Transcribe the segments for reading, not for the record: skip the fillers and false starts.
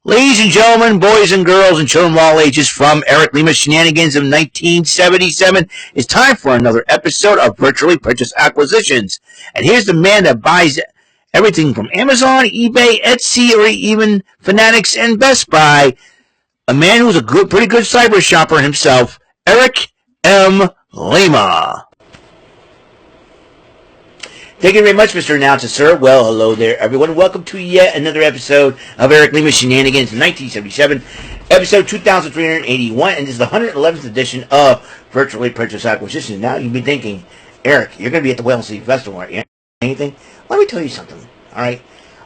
Ladies and gentlemen, boys and girls, and children of all ages, from Eric Lima Shenanigans of 1977, it's time for another episode of Virtually Purchase Acquisitions. And here's the man that buys everything from Amazon, eBay, Etsy, or even Fanatics and Best Buy. A man who's a pretty good cyber shopper himself, Eric M. Lima. Thank you very much, Mr. Announcer, sir. Well, hello there, everyone. Welcome to yet another episode of Eric Lima Shenanigans in 1977, episode 2381, and this is the 111th edition of Virtually Purchase Acquisitions. Now, you'll be thinking, Eric, you're going to be at the Whale City Festival, aren't you? Anything? Let me tell you something, all right?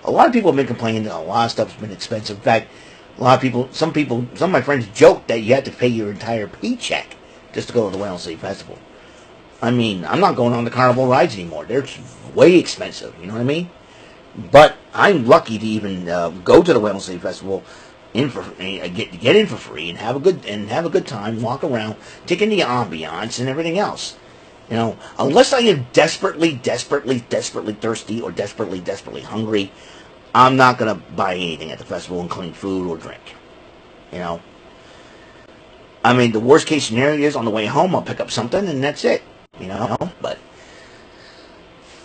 A lot of people have been complaining that a lot of stuff's been expensive. In fact, some of my friends joke that you have to pay your entire paycheck just to go to the Whale City Festival. I mean, I'm not going on the Carnival rides anymore. They're way expensive, you know what I mean? But I'm lucky to even go to the Whale City Festival get in for free and have a good time, walk around, take in the ambiance and everything else. You know, unless I am desperately thirsty or desperately hungry, I'm not gonna buy anything at the festival, including food or drink. You know, I mean, the worst case scenario is on the way home I'll pick up something and that's it. You know, but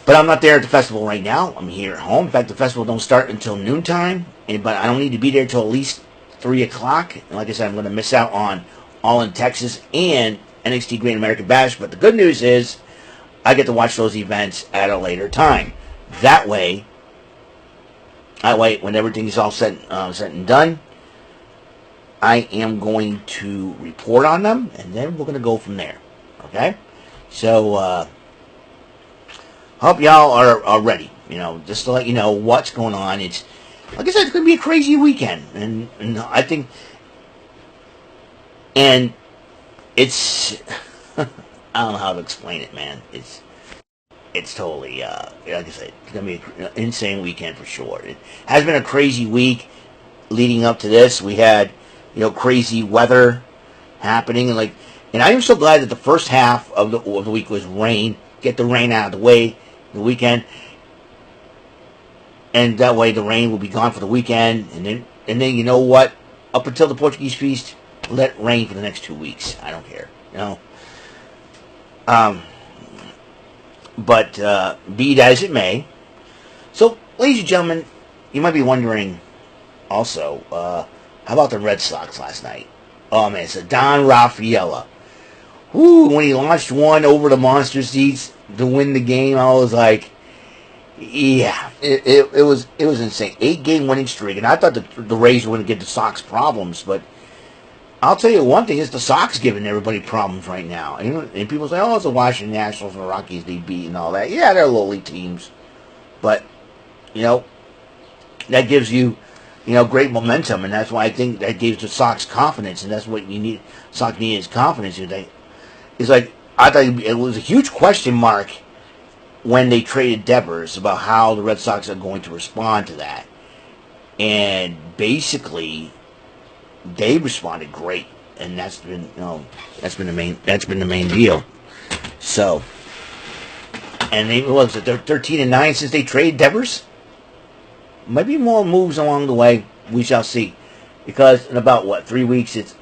I'm not there at the festival right now. I'm here at home. In fact, the festival don't start until noontime, but I don't need to be there until at least 3 o'clock. And like I said, I'm going to miss out on All in Texas and NXT Great American Bash. But the good news is I get to watch those events at a later time. That way, when everything's all said and done, I am going to report on them, and then we're going to go from there. Okay? So, hope y'all are ready, you know, just to let you know what's going on. It's, like I said, it's going to be a crazy weekend, and I think, and it's, I don't know how to explain it, man. It's totally, like I said, it's going to be an insane weekend for sure. It has been a crazy week leading up to this. We had, you know, crazy weather happening, and I am so glad that the first half of the week was rain. Get the rain out of the way the weekend, and that way the rain will be gone for the weekend. And then you know what? Up until the Portuguese feast, let it rain for the next 2 weeks. I don't care, you know. But be it as it may. So, ladies and gentlemen, you might be wondering also, how about the Red Sox last night? Oh man, it's a Don Rafaela. Woo, when he launched one over the monster seats to win the game, I was like, yeah, it was insane. 8-game winning streak, and I thought the Rays were going to get the Sox problems, but I'll tell you one thing, is the Sox giving everybody problems right now. And people say, oh, it's the Washington Nationals and the Rockies they beat and all that. Yeah, they're lowly teams, but, you know, that gives you, you know, great momentum, and that's why I think that gives the Sox confidence, and that's what you need. Sox need is confidence. It's like, I thought it was a huge question mark when they traded Devers about how the Red Sox are going to respond to that. And basically, they responded great, and that's been, you know, that's been the main deal. So, and they're 13-9 since they traded Devers. Maybe more moves along the way. We shall see, because in about 3 weeks,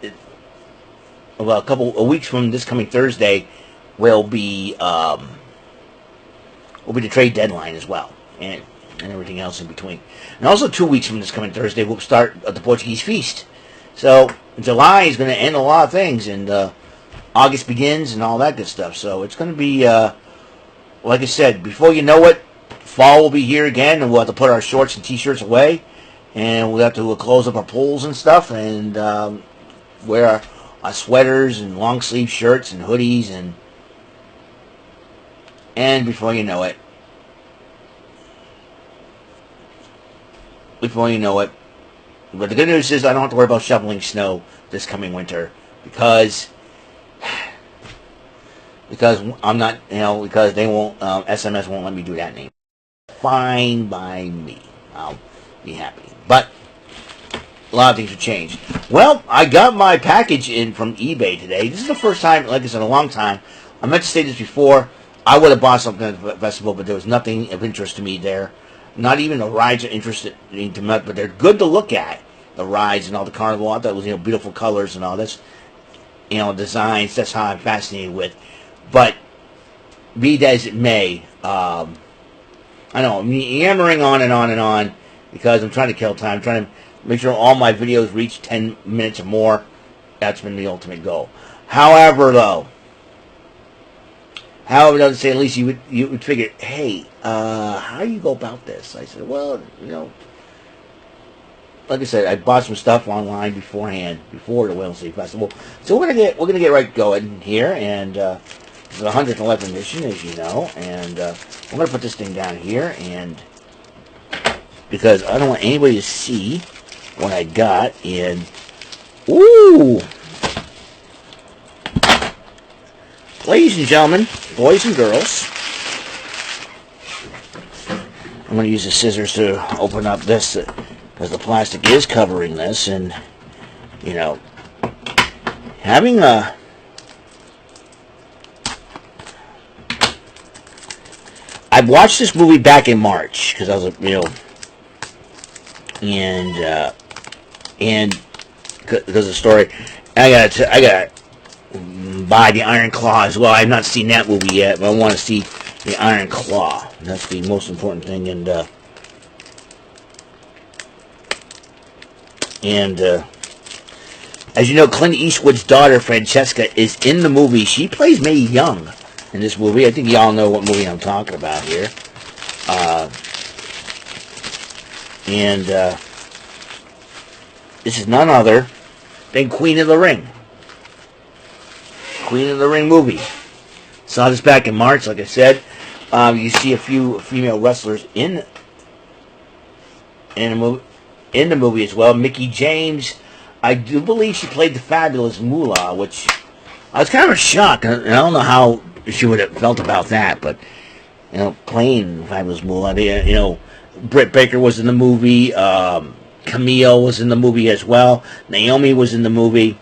well, a weeks from this coming Thursday will be the trade deadline as well, and everything else in between. And also 2 weeks from this coming Thursday will start the Portuguese feast. So July is going to end a lot of things, and August begins and all that good stuff. So it's going to be, like I said, before you know it, fall will be here again, and we'll have to put our shorts and t-shirts away, and we'll have to close up our pools and stuff, and wear our sweaters and long sleeve shirts and hoodies, and before you know it, but the good news is I don't have to worry about shoveling snow this coming winter, because I'm not, you know, because they won't, SMS won't let me do that anymore. Fine by me. I'll be happy. But a lot of things have changed. Well, I got my package in from eBay today. This is the first time, like I said, in a long time. I meant to say this before. I would have bought something at the festival, but there was nothing of interest to me there. Not even the rides are interested in me, but they're good to look at. the rides and all the carnival. I thought it was, beautiful colors and all this, designs. That's how I'm fascinated with. But be that as it may, I know I'm yammering on and on and on because I'm trying to kill time. I'm trying to make sure all my videos reach 10 minutes or more. That's been the ultimate goal. However, to say at least you would figure, hey, how do you go about this? I said, well, like I said, I bought some stuff online beforehand, before the Wednesday Festival. So we're gonna get right going here, and it's the 111th edition, as you know, and I'm gonna put this thing down here, and because I don't want anybody to see what I got. And ooh, ladies and gentlemen, boys and girls, I'm going to use the scissors to open up this because the plastic is covering this, and having a I watched this movie back in March because I was and because of the story, I got buy the Iron Claw as well. I've not seen that movie yet, but I want to see the Iron Claw. That's the most important thing. And as you know, Clint Eastwood's daughter Francesca is in the movie. She plays Mae Young in this movie. I think y'all know what movie I'm talking about here. This is none other than Queen of the Ring. Queen of the Ring movie. Saw this back in March, like I said. You see a few female wrestlers in the movie as well. Mickie James, I do believe she played the fabulous Moolah, which I was kind of shocked. I don't know how she would have felt about that, but playing the fabulous Moolah. Britt Baker was in the movie. Camille was in the movie as well. Naomi was in the movie.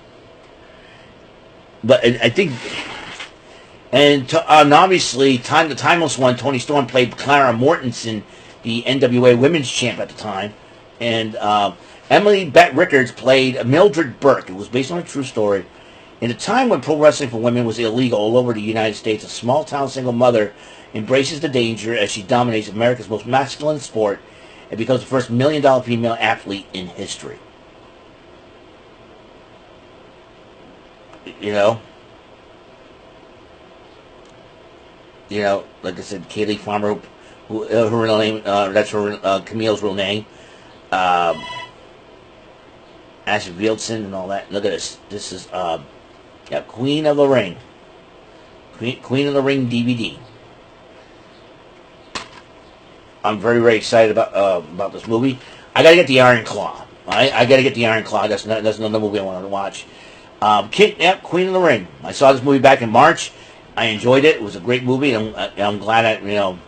But I think, and obviously, the timeless one, Toni Storm played Clara Mortensen, the NWA Women's Champ at the time, and Emily Bette Rickards played Mildred Burke. It was based on a true story. In a time when pro wrestling for women was illegal all over the United States, a small-town single mother embraces the danger as she dominates America's most masculine sport and becomes the first $1 million female athlete in history. Like I said, Kaylee Farmer, who her real name, that's her Camille's real name. Ashley Fieldson and all that. Look at this. This is Queen of the Ring. Queen of the Ring DVD. I'm very, very excited about this movie. I gotta get the Iron Claw. I gotta get the Iron Claw. That's another movie I want to watch. Queen of the Ring. I saw this movie back in March. I enjoyed it. It was a great movie. I'm glad I'm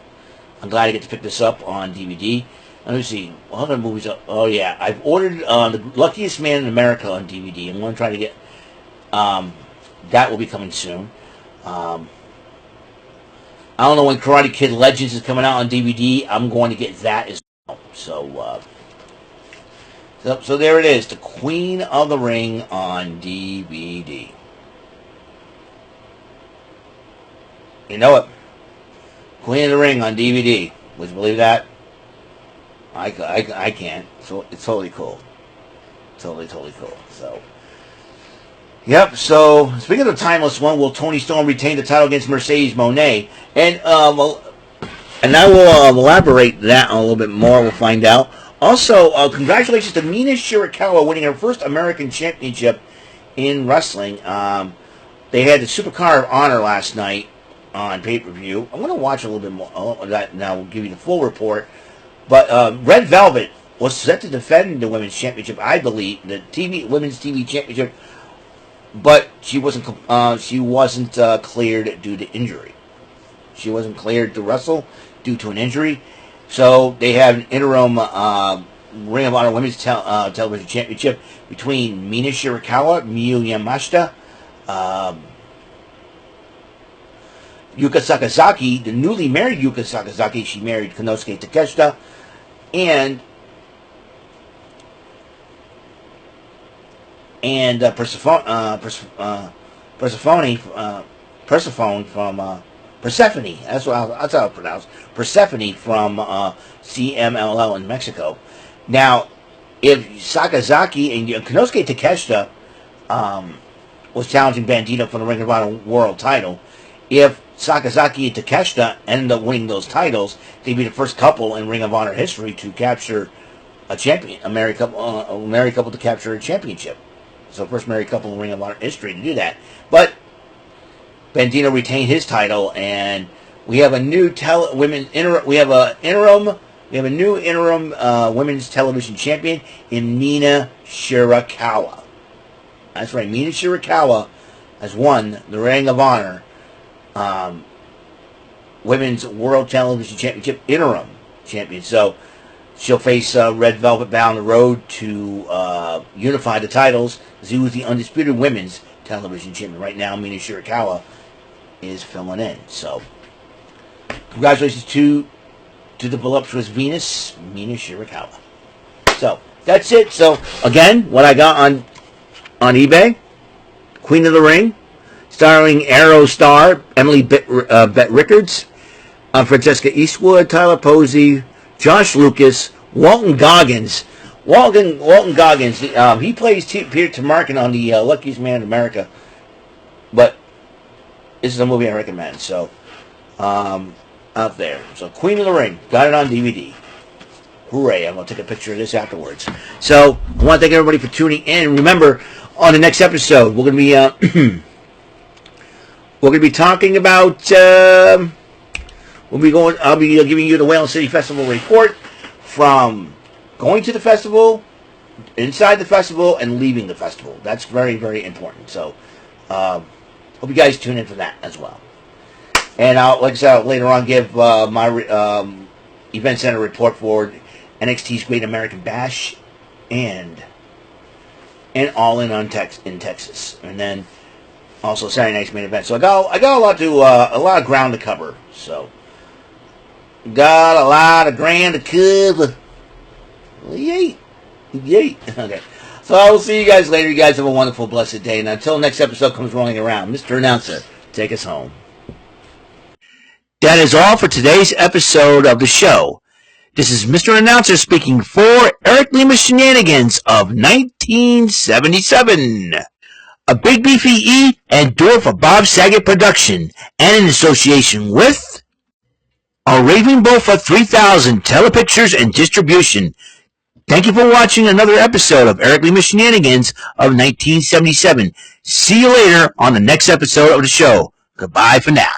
glad I get to pick this up on DVD. Let me see. What other movies? Oh yeah, I've ordered The Luckiest Man in America on DVD. I'm going to try to get. That will be coming soon. I don't know when Karate Kid Legends is coming out on DVD. I'm going to get that as well. So there it is, The Queen of the Ring on DVD. You know it. Queen of the Ring on DVD. Would you believe that? I can't. So it's totally cool. Totally cool. So, yep. So speaking of the timeless one, will Toni Storm retain the title against Mercedes Moné? And I will elaborate that a little bit more. We'll find out. Also, congratulations to Mina Shirakawa winning her first American Championship in wrestling. They had the Supercard of Honor last night on pay-per-view. I'm going to watch a little bit more of that now. We'll give you the full report. But Red Velvet was set to defend the Women's Championship, I believe, the Women's TV Championship, but she wasn't cleared due to injury. She wasn't cleared to wrestle due to an injury. So they have an interim Ring of Honor Women's Television Championship between Mina Shirakawa, Miyu Yamashita, Yuka Sakazaki, the newly married Yuka Sakazaki. She married Konosuke Takeshita, and and Persephone from Persephone. That's how it's pronounced. Persephone from CMLL in Mexico. Now, if Sakazaki and Konosuke Takeshita was challenging Bandito for the Ring of Honor World title, if Sakazaki and Takeshita ended up winning those titles, they'd be the first couple in Ring of Honor history to capture a champion, a married couple to capture a championship. So first married couple in Ring of Honor history to do that. But Bandito retained his title, and we have a new new interim women's television champion in Mina Shirakawa. That's right, Mina Shirakawa has won the Ring of Honor Women's World Television Championship interim champion. So she'll face Red Velvet down the road to unify the titles. She was the undisputed women's television champion. Right now, Mina Shirakawa is filling in. So congratulations to the voluptuous Venus, Mina Shirakawa. So that's it. So again, what I got on eBay, Queen of the Ring, starring Arrow star Emily Bett Rickards, Francesca Eastwood, Tyler Posey, Josh Lucas, Walton Goggins. Walton Goggins, he plays Peter Tamarkin on the Luckiest Man in America, but this is a movie I recommend. So out there. So Queen of the Ring, got it on DVD. Hooray, I'm going to take a picture of this afterwards. So I want to thank everybody for tuning in. Remember, on the next episode, we're going to be talking about I'll be giving you the Whalen City Festival report from going to the festival, inside the festival, and leaving the festival. That's very, very important. So hope you guys tune in for that as well. And I'll, like I said, later on give my event center report for NXT's Great American Bash and All In in Texas, and then also Saturday night's main event. So I got a lot of ground to cover. So got a lot of ground to cover. Yay. Okay. So I will see you guys later. You guys have a wonderful, blessed day. And until next episode comes rolling around, Mr. Announcer, take us home. That is all for today's episode of the show. This is Mr. Announcer speaking for Eric Lima Shenanigans of 1977. A Big Beefy E and door for Bob Saget production, and in association with a Raving Bull for 3000 Telepictures and Distribution. Thank you for watching another episode of Eric Lima Shenanigans of 1977. See you later on the next episode of the show. Goodbye for now.